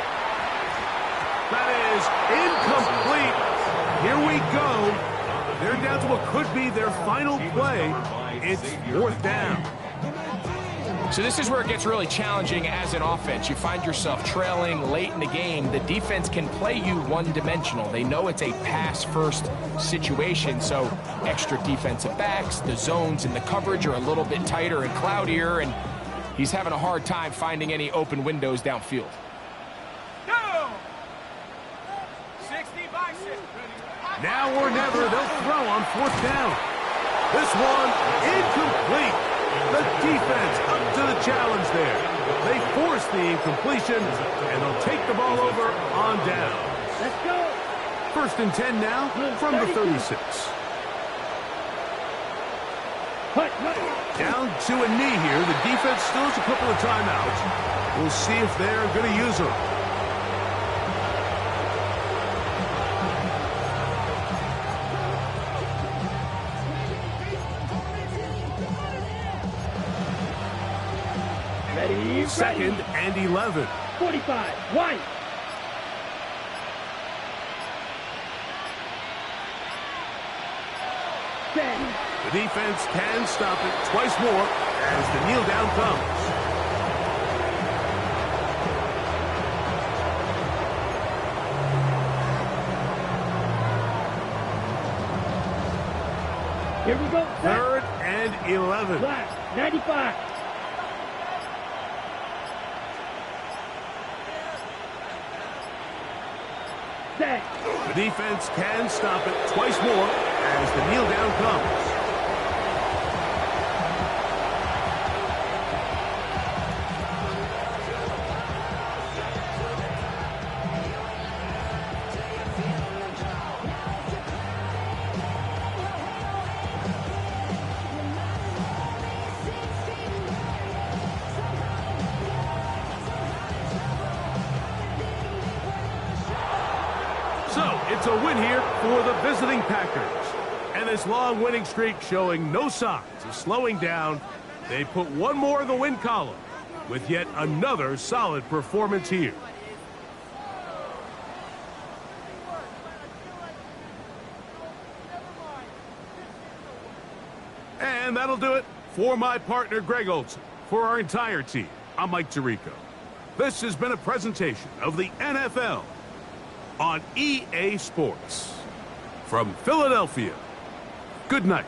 That is incomplete. Here we go. They're down to what could be their final play. It's 4th down. So this is where it gets really challenging as an offense. You find yourself trailing late in the game. The defense can play you one-dimensional. They know it's a pass-first situation, so extra defensive backs, the zones and the coverage are a little bit tighter and cloudier, and he's having a hard time finding any open windows downfield. Go! 60 Bison. Now or never, they'll throw on 4th down. This one incomplete. The defense up to the challenge there. They force the incompletion, and they'll take the ball over on down. Let's go. 1st and 10 now from the 36. Down to a knee here. The defense still has a couple of timeouts. We'll see if they're going to use them. Ready. 2nd and 11. 45. White. The defense can stop it twice more as the kneel down comes. Here we go. 3rd and 11. Black. 95. Set. The defense can stop it twice more as the kneel down comes. So, it's a win here for the visiting Packers. And this long winning streak showing no signs of slowing down. They put one more in the win column with yet another solid performance here. And that'll do it for my partner, Greg Olson. For our entire team, I'm Mike Tirico. This has been a presentation of the NFL on EA Sports. From Philadelphia, good night.